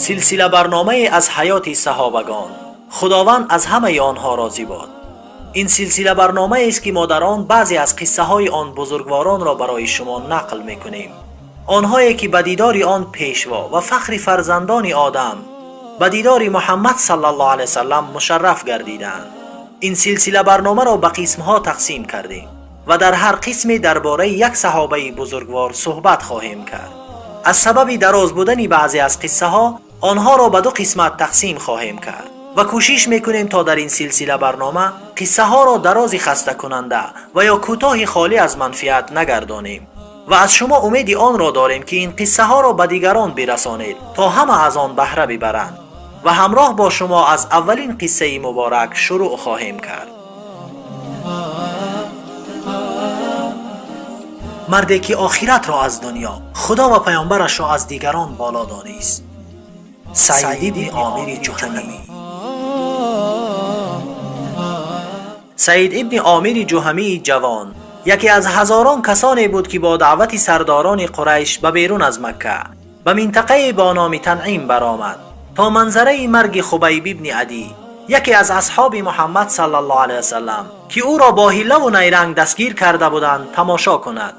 سلسله برنامه از حیات صحابگان. خداوند از همه آنها راضی باد. این سلسله برنامه است که ما در آن بعضی از قصه های آن بزرگواران را برای شما نقل میکنیم. آنهایی که به دیدار آن پیشوا و فخر فرزندان آدم به دیدار محمد صلی الله علیه وسلم مشرف گردیدند. این سلسله برنامه را به قسمها تقسیم کردیم و در هر قسمی درباره یک صحابه بزرگوار صحبت خواهیم کرد. از سبب دراز بودن بعضی از قصه ها آنها را به دو قسمت تقسیم خواهیم کرد و کوشش میکنیم تا در این سلسله برنامه قصه ها را درازی خسته کننده و یا کوتاه خالی از منفعت نگردانیم و از شما امید آن را داریم که این قصه ها را به دیگران برسانید تا همه از آن بهره ببرند و همراه با شما از اولین قصه مبارک شروع خواهیم کرد. مردی که آخرت را از دنیا، خدا و پیامبرش را از دیگران بالا دانست. سعید ابن عامر جهمی. سعید ابن عامر جهمی جوان یکی از هزاران کسانی بود که با دعوت سرداران قریش به بیرون از مکه به منطقه با نام تنعیم برآمد تا منظره مرگ خبیب ابن عدی، یکی از اصحاب محمد صلی الله علیه وسلم که او را با حیله و نیرنگ دستگیر کرده بودند تماشا کند.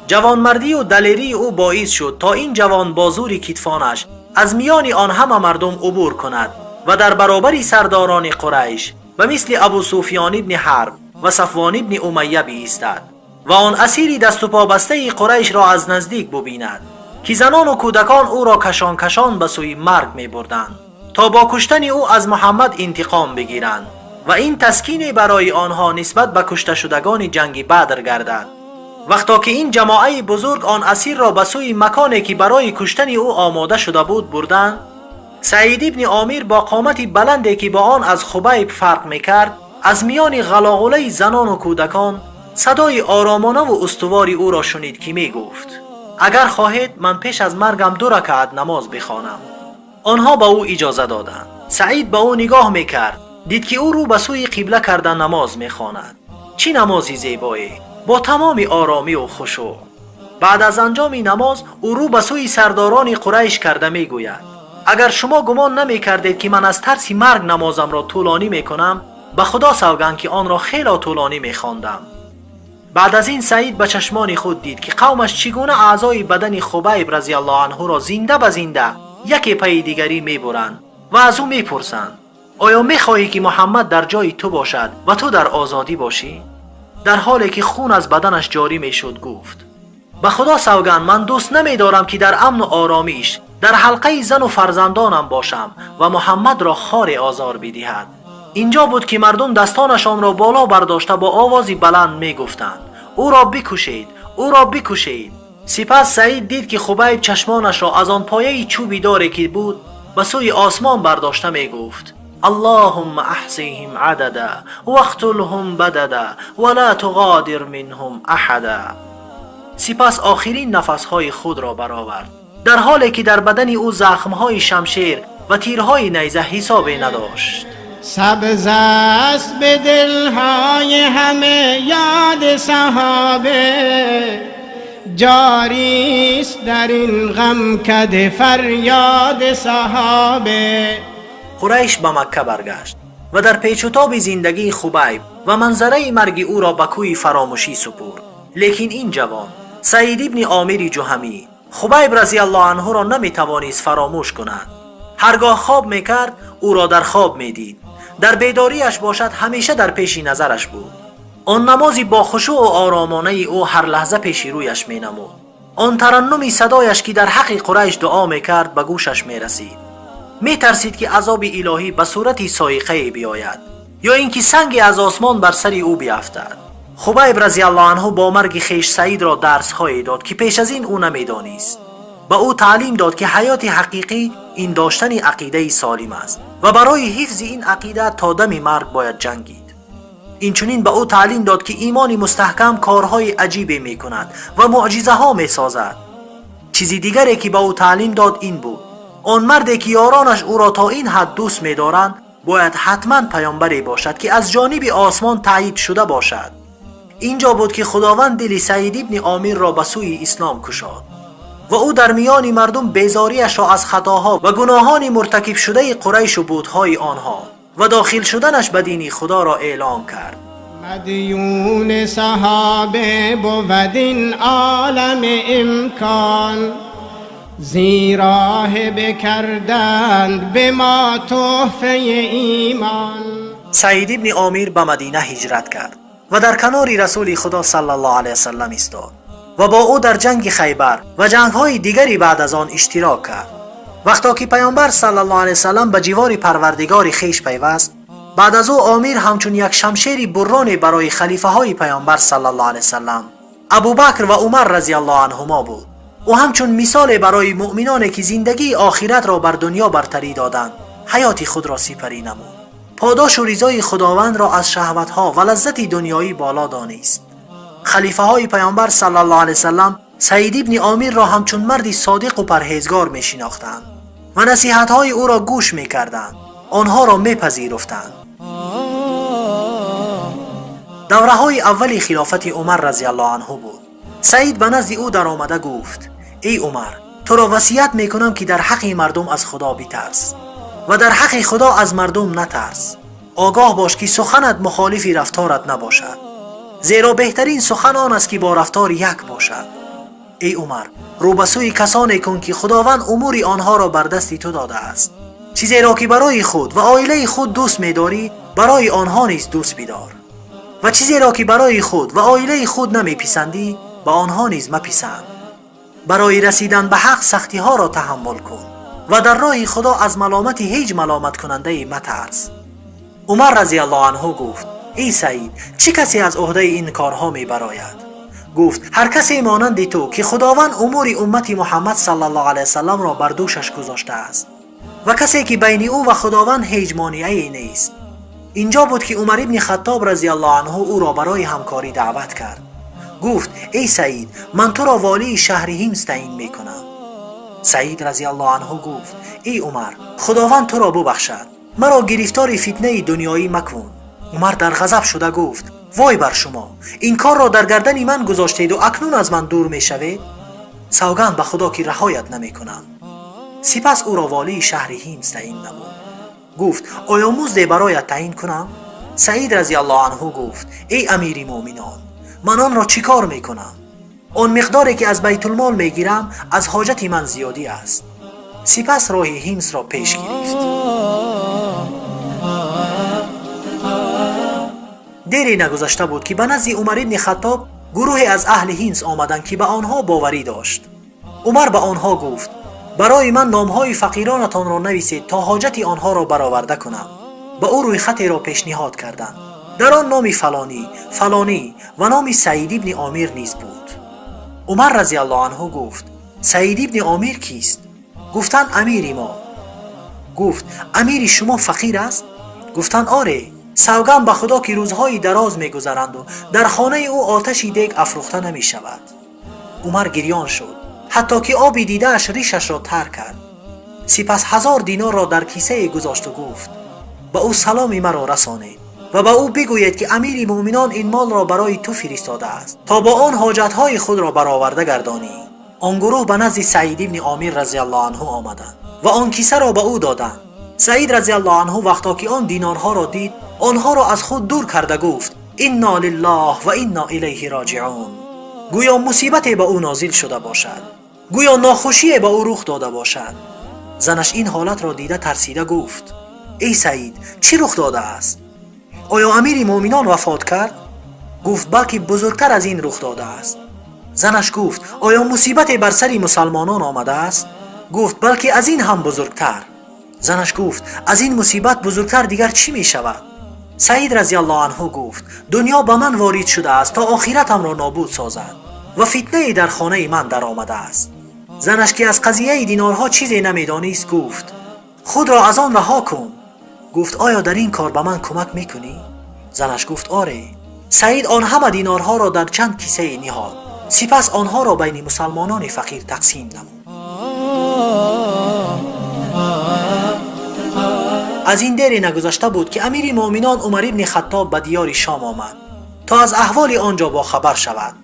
جوانمردی و دلیری او باعث شد تا این جوان با زور کتفانش از میان آن همه مردم عبور کند و در برابر سرداران قریش و مثل ابو سفیان ابن حرب و صفوان ابن امیه بایستد و آن اسیری دست و پا بسته قریش را از نزدیک ببیند که زنان و کودکان او را کشان کشان به سوی مرگ می بردند تا با کشتن او از محمد انتقام بگیرند و این تسکین برای آنها نسبت به کشته شدگان جنگ بدر گردد. وقتا که این جماعه بزرگ آن اسیر را به سوی مکانی که برای کشتن او آماده شده بود بردند، سعید ابن عامر با قامت بلندی که با آن از خبیب فرق میکرد از میان غلاغله زنان و کودکان صدای آرامانه و استواری او را شنید که می گفت: اگر خواهید من پیش از مرگم 2 رکعت نماز بخوانم. آنها به او اجازه دادند. سعید به او نگاه میکرد، دید که او رو به سوی قبله کرده نماز میخواند. چه نمازی زیبایی، با تمام آرامی و خشوع. بعد از انجام نماز او رو به سوی سرداران قریش کرده میگوید: اگر شما گمان نمی کردید که من از ترس مرگ نمازم را طولانی میکنم، به خدا سوگند که آن را خیلی طولانی میخواندم. بعد از این سعید به چشمان خود دید که قومش چگونه اعضای بدن خبیب رضی الله عنه را زنده به زنده یکی پی دیگری میبرند و از او میپرسند: آیا میخواهی که محمد در جای تو باشد و تو در آزادی باشی؟ در حالی که خون از بدنش جاری میشد گفت: به خدا سوگند من دوست نمیدارم که در امن و آرامیش در حلقه زن و فرزندانم باشم و محمد را خار آزار بدهد. اینجا بود که مردم دستانشان را بالا برداشته با آوازی بلند میگفتند: او را بکشید، او را بکشید. سپس سعید دید که خبیب چشمانش را از آن پایه چوبی داری که بود به سوی آسمان برداشته میگفت: اللهم احصیهم عددا واقتلهم بددا ولا تغادر منهم احدا. سپس آخرین نفسهای خود را برآورد در حالی که در بدن او زخمهای شمشیر و تیرهای نیزه حسابی نداشت. سبز است به دلهای همه یاد صحابه، جاری است در این غم کده فریاد صحابه. قریش به مکه برگشت و در پیچ و تاب زندگی خبیب و منظره مرگ او را به کوی فراموشی سپرد. لیکن این جوان سعید ابن عامر جهمی خبیب رضی الله عنه را نمیتوانست فراموش کند. هرگاه خواب میکرد او را در خواب میدید، در بیداریش باشد همیشه در پیش نظرش بود. آن نمازی با خشوع و آرامانه او هر لحظه پیش رویش مینمود. آن ترنمی صدایش که در حق قریش دعا میکرد به گوشش میرسید. میترسید که عذاب الهی به صورت صاعقه بیاید یا اینکه سنگی از آسمان بر سر او بیفتد. خبیب رضی الله عنه با مرگ خویش سعید را درس‌هایی داد که پیش از این او نمیدانست. به او تعلیم داد که حیات حقیقی این داشتن عقیده سالم است و برای حفظ این عقیده تا دم مرگ باید جنگید. اینچنین به او تعلیم داد که ایمان مستحکم کارهای عجیبی می کند و معجزه ها می سازد. چیزی دیگری که به او تعلیم داد این بود: آن مردی که یارانش او را تا این حد دوست می دارند باید حتما پیامبری باشد که از جانب آسمان تایید شده باشد. اینجا بود که خداوند دل سعید ابن عامر را به سوی اسلام کشاد. و او در میان مردم بیزاریش را از خطاها و گناهان مرتکب شده قریش و بت‌های آنها و داخل شدنش به دین خدا را اعلام کرد. مدیون صحابه بود این عالم امکان، زیرا بکردند به ما تحفه ایمان. سعید ابن عامر به مدینه هجرت کرد و در کنار رسول خدا صلی الله علیه وسلم ایستاد و با او در جنگ خیبر و جنگ‌های دیگری بعد از آن اشتراک کرد. وقتی که پیامبر صلی الله علیه وسلم به جوار پروردگار خویش پیوست، بعد از او عامر همچون یک شمشیر بران برای خلیفه های پیامبر صلی الله علیه وسلم ابوبکر و عمر رضی الله عنهما بود. او همچون مثال برای مؤمنانی که زندگی آخرت را بر دنیا برتری دادند حیات خود را سپری نمود. پاداش و رضای خداوند را از شهوت ها و لذت دنیایی بالا دانست. خلیفه های پیامبر صلی الله علیه وسلم سعید ابن عامر را همچون مردی صادق و پرهیزگار می شناختند و نصیحت های او را گوش می کردند، آنها را می پذیرفتند. دوره های اولی خلافت عمر رضی الله عنه بود. سعید به نزد او در آمده گفت: ای عمر، تو را وصیت می کنم که در حق مردم از خدا بترس و در حق خدا از مردم نترس. آگاه باش که سخنت مخالف رفتارت نباشد، زیرا بهترین سخن آن است که با رفتار یک باشد. ای عمر، رو به سوی کسانی کن که خداوند امور آنها را بر دست تو داده است. چیزی را که برای خود و عائله خود دوست می‌داری، برای آنها نیز دوست بدار، و چیزی را که برای خود و عائله خود نمی‌پسندی، به آنها نیز مپسند. برای رسیدن به حق سختی ها را تحمل کن و در راه خدا از ملامت هیچ ملامت کننده مترس. عمر رضی الله عنه گفت: ای سعید، چه کسی از عهده این کارها می براید؟ گفت: هر کسی مانند تو که خداوند امور امت محمد صلی الله علیه وسلم را بر دوشش گذاشته است و کسی که بین او و خداوند هیچ مانعی نیست. اینجا بود که عمر ابن خطاب رضی الله عنه او را برای همکاری دعوت کرد. گفت: ای سعید، من تو را والی شهر حمص تعیین می کنم. سعید رضی الله عنه گفت: ای عمر، خداوند تو را ببخشد، مرا گرفتار فتنه دنیایی مکن. عمر در غضب شده گفت: وای بر شما، این کار را در گردن من گذاشتید و اکنون از من دور می شوید؟ سوگند به خدا که رهایت نمی کنم. سپس او را والی شهر حمص تعیین نمود. گفت: آیا مزد برایت تعیین کنم؟ سعید رضی الله عنه گفت: ای امیر مومنان، من آن را چی کار می کنم؟ آن مقداری که از بیت المال می گیرم از حاجت من زیادی است. سپس راه حمص را پیش گرفت. دیری نگذشته بود که به نزد عمر ابن خطاب گروهی از اهل حمص آمدند که به آنها باوری داشت. عمر به آنها گفت: برای من نامهای فقیرانتان را نویسید تا حاجت آنها را برآورده کنم. به او روی خطی را پیشنهاد کردند. در آن نام فلانی فلانی و نام سعید ابن عامر نیز بود. عمر رضی الله عنه گفت: سعید ابن عامر کیست؟ گفتند: امیر ما. گفت: امیر شما فقیر است؟ گفتند: آره، سوگند به خدا که روزهای دراز می گذرند و در خانه او آتشی دیگ افروخته نمی شود. عمر گریان شد حتی که آبی دیده اش ریشش را تر کرد. سپس 1000 دینار را در کیسه گذاشت و گفت: به او سلام مرا رسانید و به او بگویید که امیر مومنان این مال را برای تو فرستاده است تا با آن حاجتهای خود را برآورده گردانی. آن گروه به نزد سعید ابن عامر رضی الله عنه آمدند و آن کیسه را به او دادند. سعید رضی الله عنه وقتی که آن دینارها را دید، آنها را از خود دور کرده گفت: انا لله و انا الیه راجعون. گویا مصیبتی به او نازل شده باشد، گویا ناخوشی به او رخ داده باشد. زنش این حالت را دیده ترسیده گفت: ای سعید، چی رخ داده است؟ آیا امیر مومنان وفات کرد؟ گفت: بلکه بزرگتر از این رخ داده است. زنش گفت: آیا مصیبت بر سر مسلمانان آمده است؟ گفت: بلکه از این هم بزرگتر. زنش گفت: از این مصیبت بزرگتر دیگر چی می شود؟ سعید رضی الله عنه گفت: دنیا به من وارد شده است تا آخرتم را نابود سازد و فتنه در خانه من در آمده است. زنش که از قضیه دینارها چیزی نمیدانست گفت: خود را از آن رها کن. گفت: آیا در این کار به من کمک میکنی؟ زنش گفت: آره. سعید آن همه دینارها را در چند کیسه نهاد، سپس آنها را بین مسلمانان فقیر تقسیم نمود. از این دیر نگذشته بود که امیر مومنان عمر ابن خطاب به دیار شام آمد تا از احوال آنجا با خبر شود.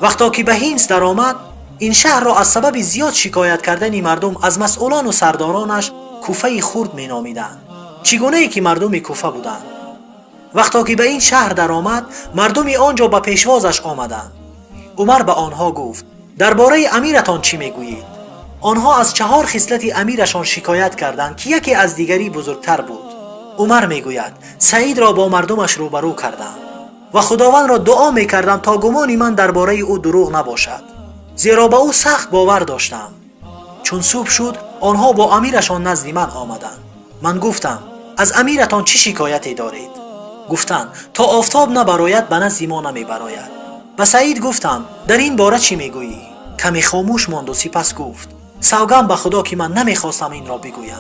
وقتی که به حمص در آمد، این شهر را از سبب زیاد شکایت کردن مردم از مسئولان و سردارانش کوفه خرد می نامیدند. چگونه ای که مردم کوفه بودند. وقتا که به این شهر در آمد، مردم آنجا به پیشوازش آمدند. عمر به آنها گفت: درباره امیرتان چی میگویید؟ آنها از 4 خصلت امیرشان شکایت کردند که یکی از دیگری بزرگتر بود. عمر میگوید: سعید را با مردمش روبرو کردم و خداوند را دعا میکردم تا گمان من درباره او دروغ نباشد، زیرا به او سخت باور داشتم. چون صبح شد، آنها با امیرشان نزد من آمدند. من گفتم: از امیرتان چه شکایتی دارید؟ گفتند: تا آفتاب نبراید به نزد ما نمیبراید. و سعید گفتم: در این باره چی میگویی؟ کمی خاموش ماند و سپس گفت: سوگند به خدا که من نمیخواستم این را بگویم،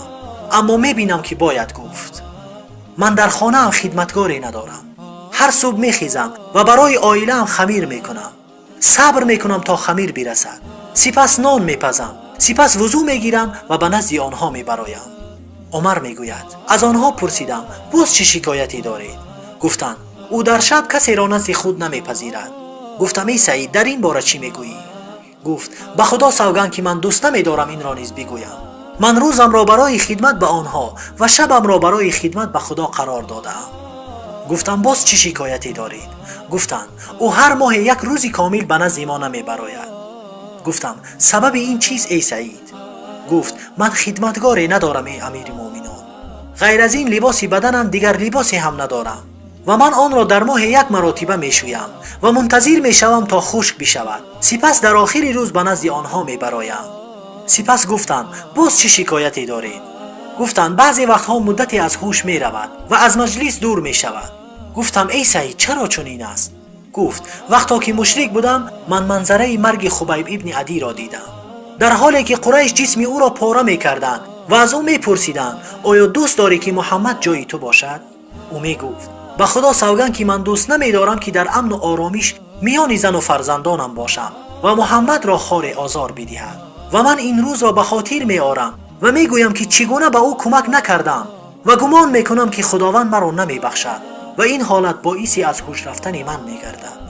اما میبینم که باید گفت. من در خانه هم خدمتگاری ندارم. هر صبح میخیزم و برای عائله‌ام خمیر میکنم. صبر میکنم تا خمیر برسد. سپس نان میپزم. سپس وضو میگیرم و به نزد آنها میبرایم. عمر میگوید: از آنها پرسیدم: باز چه شکایتی دارید؟ گفتند: او در شب کسی را نزد خود نمیپذیرد. گفتم: ای سعید، در این باره چی میگویی؟ گفت: به خدا سوگند که من دوست نمیدارم این را نیز بگویم. من روزم را برای خدمت به آنها و شبم را برای خدمت به خدا قرار دادم. گفتم: باز چه شکایتی دارید؟ گفتند: او هر ماه 1 روزی کامل به نزد ما نمیبراید. گفتم: سبب این چیز ای سعید؟ گفت: من خدمتگاری ندارم ای امیر مومنان. غیر از این لباس بدنم دیگر لباسی هم ندارم و من آن را در ماه 1 مرتبه میشویم و منتظر میشوم تا خشک بشود. سپس در آخر روز به نزد آنها میبرایم. سپس گفتم: باز چه شکایتی دارید؟ گفتند: بعضی وقتها مدتی از هوش می رود و از مجلس دور می شود. گفتم: ای سعید، چرا چنین است؟ گفت: وقتا که مشرک بودم، من منظره مرگ خبیب ابن عدی را دیدم، در حالی که قریش جسم او را پاره می کردند و از او می پرسیدند: آیا دوست داری که محمد جای تو باشد؟ او می گفت: به خدا سوگند که من دوست نمی دارم که در امن و آرامش میان زن و فرزندانم باشم و محمد را خار آزار بدهد. و من این روز را به خاطر می آرم و می گویم که چگونه به او کمک نکردم و گمان می کنم که خداوند مرا نمی بخشد و این حالت باعثی از هوش رفتن من می گردد.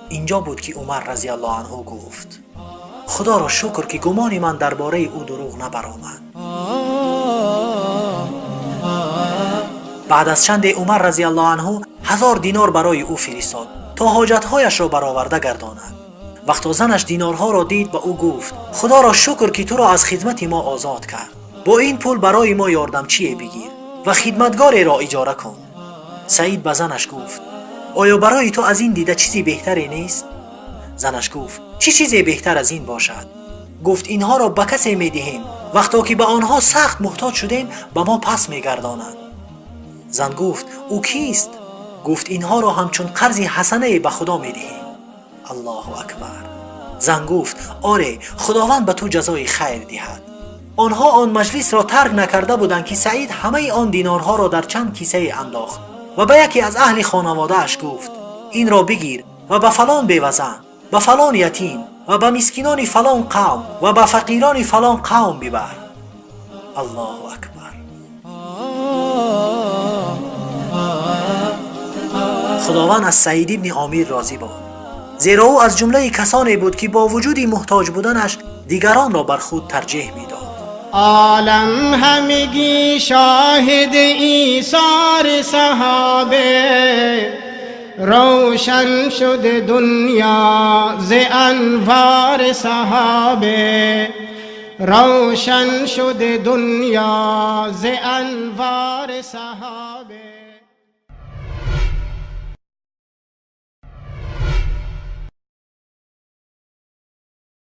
اینجا بود که عمر رضی الله عنه گفت: خدا را شکر که گمان من درباره او دروغ نبرآمد. بعد از چند عمر رضی الله عنه 1000 دینار برای او فرستاد تا حاجتهایش را برآورده گرداند. وقتا زنش دینارها را دید به او گفت: خدا را شکر که تو را از خدمت ما آزاد کرد. با این پول برای ما یاردمچی بگیر و خدمتگاری را اجاره کن. سعید به زنش گفت: آیا برای تو از این دیده چیزی بهتری نیست؟ زنش گفت: چه چیزی بهتر از این باشد؟ گفت: اینها را به کسی می دهیم وقتا که به آنها سخت محتاج شدیم به ما پس می گردانند. زن گفت: او کیست؟ گفت: اینها را همچون قرض حسنه به خدا می دهیم. الله اکبر. زن گفت: آره، خداوند به تو جزای خیر دهد. آنها آن مجلس را ترک نکرده بودند که سعید همه آن دینارها را در چند کیسه انداخت و به یکی از اهل خانواده اش گفت: این را بگیر و به فلان بوزن، به فلان یتیم و به مسکینان فلان قوم و به فقیران فلان قوم ببر. الله اکبر. خداوند از سعید ابن عامر راضی باد، زیرا او از جمله کسانی بود که با وجود محتاج بودنش دیگران را بر خود ترجیح میداد. عالم همگی شاهد ایثار صحابه، روشن شد دنیا ز انوار صحابه، روشن شد دنیا ز انوار صحابه.